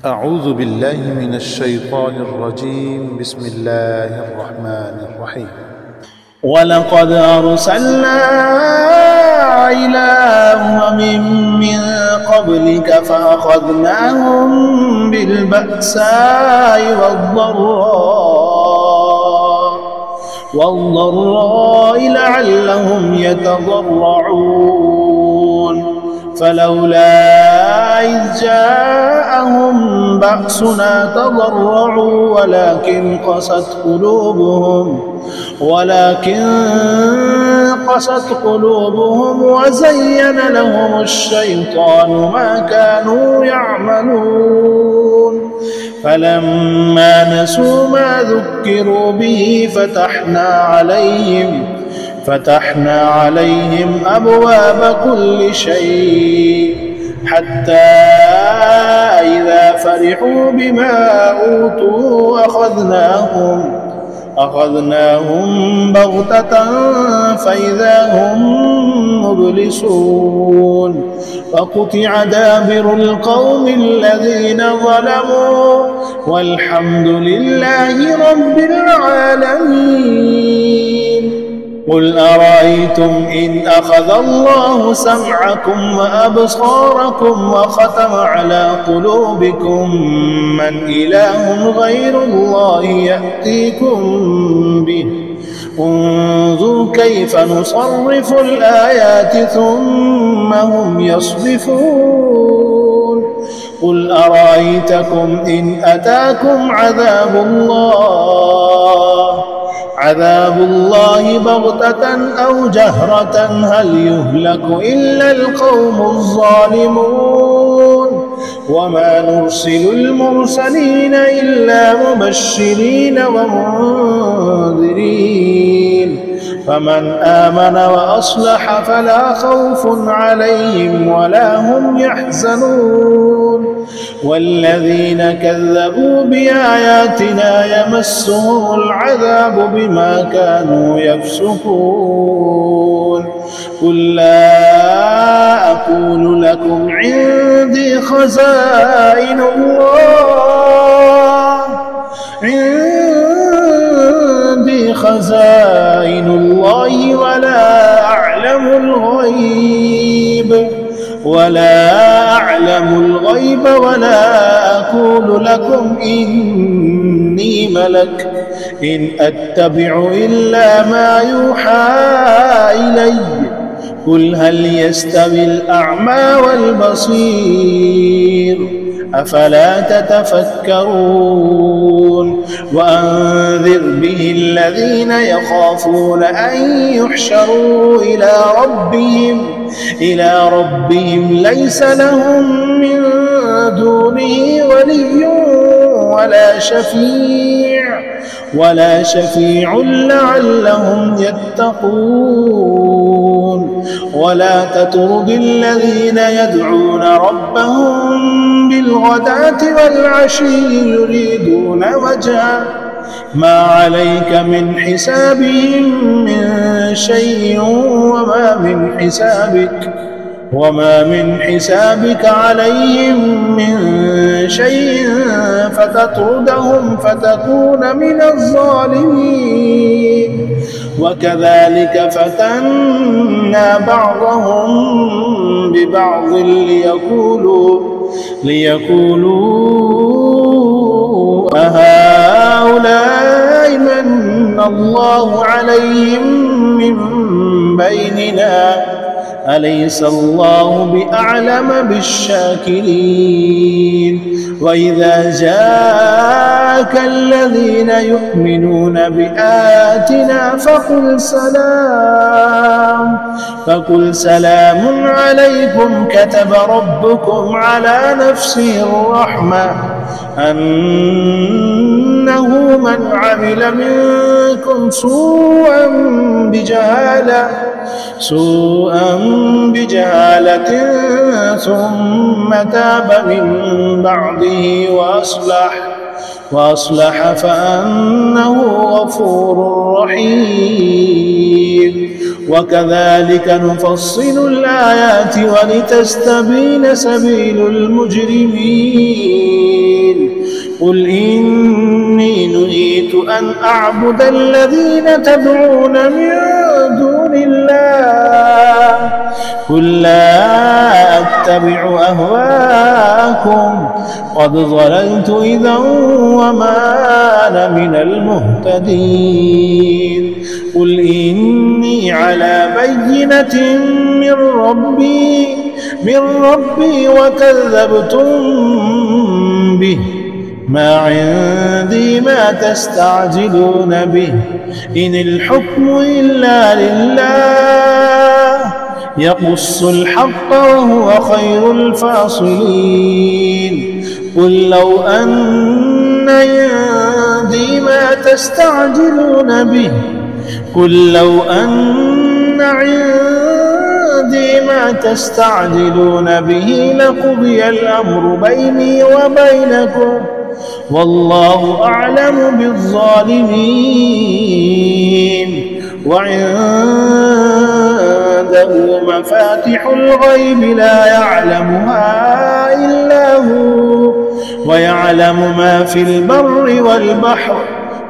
أعوذ بالله من الشيطان الرجيم. بسم الله الرحمن الرحيم. ولقد أرسلنا إلى أمم من قبلك فأخذناهم بالبأساء والضراء لعلهم يتضرعون فلولا إذ جاءهم بأسنا تضرعوا ولكن قست قلوبهم وزين لهم الشيطان ما كانوا يعملون فلما نسوا ما ذكروا به فتحنا عليهم أبواب كل شيء حتى إذا فرحوا بما أوتوا أخذناهم بغتة فإذا هم مبلسون فقطع دابر القوم الذين ظلموا والحمد لله رب العالمين. قل أرأيتم إن أخذ الله سمعكم وأبصاركم وختم على قلوبكم من إله غير الله يأتيكم به انظر كيف نصرف الآيات ثم هم يصرفون. قل أرأيتكم إن أتاكم عذاب الله بغتة أو جهرة هل يهلك إلا القوم الظالمون وما نرسل المرسلين إلا مبشرين ومنذرين فمن آمن وأصلح فلا خوف عليهم ولا هم يحزنون والذين كذبوا بآياتنا يمسهم العذاب بما كانوا يفسقون. قل لا أقول لكم عندي خزائن الله ولا أعلم الغيب ولا أقول لكم إني ملك إن أتبع إلا ما يوحى إلي قل هل يستوي الأعمى والبصير أفلا تتفكرون. وأنذر به الذين يخافون أن يحشروا إلى ربهم ليس لهم من دونه ولي ولا شفيع لعلهم يتقون. ولا تطرد الذين يدعون ربهم بالغداة والعشي يريدون وجهه ما عليك من حسابهم من شيء وما من حسابك عليهم من شيء فتطردهم فتكون من الظالمين. وكذلك فتنا بعضهم ببعض ليقولوا أهؤلاء من الله عليهم من بيننا أليس الله بأعلم بالشاكرين. وإذا جاءك الذين يؤمنون بآياتنا فقل سلام عليكم كتب ربكم على نفسه الرحمة أنه من عمل منكم سوءا بجهالة ثم تاب من بعده وأصلح فأنه غفور رحيم. وكذلك نفصل الآيات ولتستبين سبيل المجرمين قل إني نهيت أن أعبد الذين تدعون من دون الله قل لا أتبع أهواءكم قد ضللت إذا وما أنا من المهتدين قل إني على بينة من ربي وكذبتم به ما عندي ما تستعجلون به إن الحكم إلا لله يقص الحق وهو خير الفاصلين قل لو أن عندي ما تستعجلون به قل لو أن عندي ما تستعجلون به لقضي الأمر بيني وبينكم والله أعلم بالظالمين وعنده مفاتح الغيب لا يعلمها إلا هو ويعلم ما في البر والبحر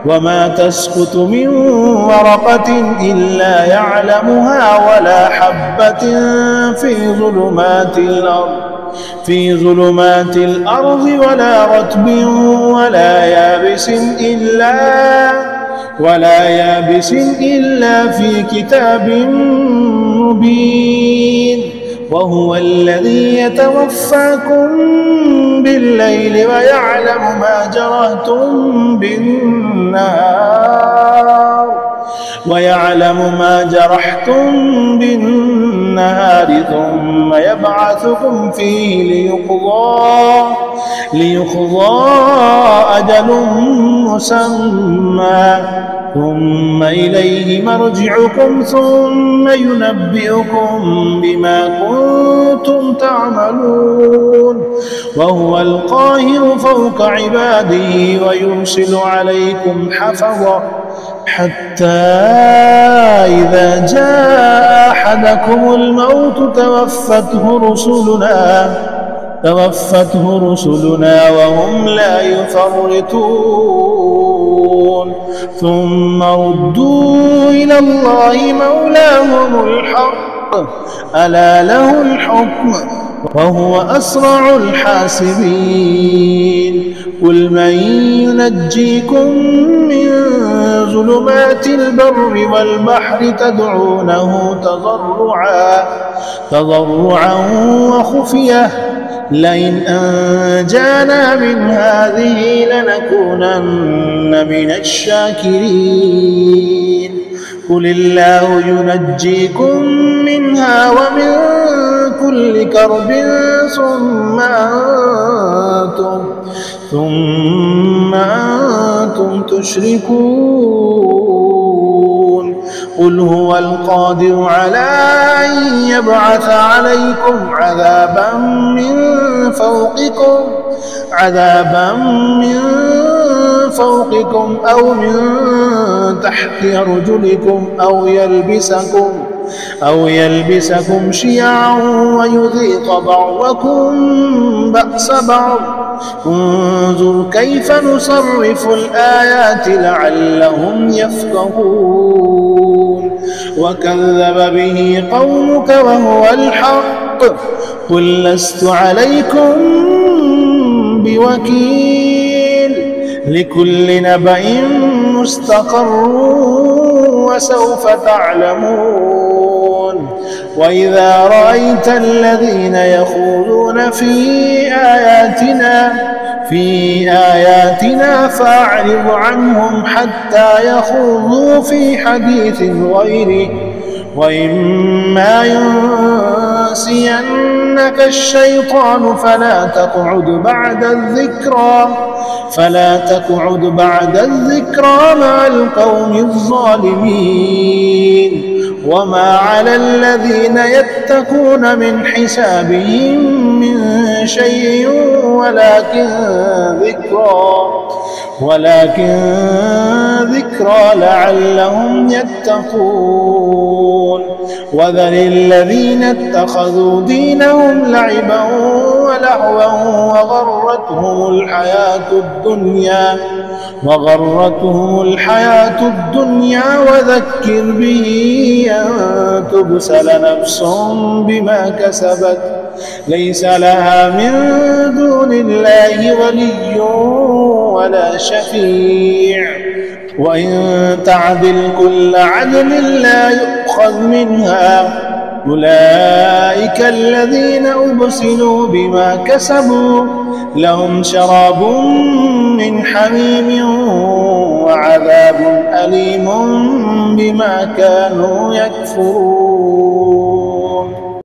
وما تسقط من ورقة إلا يعلمها ولا حبة في ظلمات الأرض ولا رطب ولا يابس إلا في كتاب مبين وهو الذي يتوفاكم بالليل ويعلم ما جرحتم بالنهار ثم يبعثكم فيه ليقضى أجل مسمى ثم إليه مرجعكم ثم ينبئكم بما كنتم تعملون وهو القاهر فوق عباده ويرسل عليكم حفظا حتى إذا جاء أحدكم الموت توفته رسلنا وهم لا يفرطون ثم ردوا إلى الله مولاهم الحق ألا له الحكم وهو أسرع الحاسبين قل من ينجيكم من ظلمات البر والبحر تدعونه تضرعا وخفية لئن أنجانا من هذه لنكونن من الشاكرين قل الله ينجيكم منها ومن كل كرب ثم أنتم تشركون قل هو القادر على أن يبعث عليكم عذابا من فوقكم أو من تحت أرجلكم أو يلبسكم شيعا ويذيق بعضكم بأس بعض انظر كيف نصرف الآيات لعلهم يفقهون وكذب به قومك وهو الحق قل لست عليكم بوكيل لكل نبأ مستقر وسوف تعلمون وإذا رأيت الذين يخوضون في آياتنا فأعرض عنهم حتى يخوضوا في حديث غيره وإما ينسينك الشيطان فلا تقعد بعد الذكرى مع القوم الظالمين وما على الذين يتقون من حسابهم من شيء ولكن ذكرى لعلهم يتقون. وذل الذين اتخذوا دينهم لعبا ولهوا وغرتهم الحياة الدنيا وذكر به أن تبسل نفس بما كسبت ليس لها من دون الله ولي ولا شفيع، وإن تعدل كل عدل لا يؤخذ منها. أولئك الذين أبسلوا بما كسبوا لهم شراب من حميم وعذاب أليم بما كانوا يكفرون.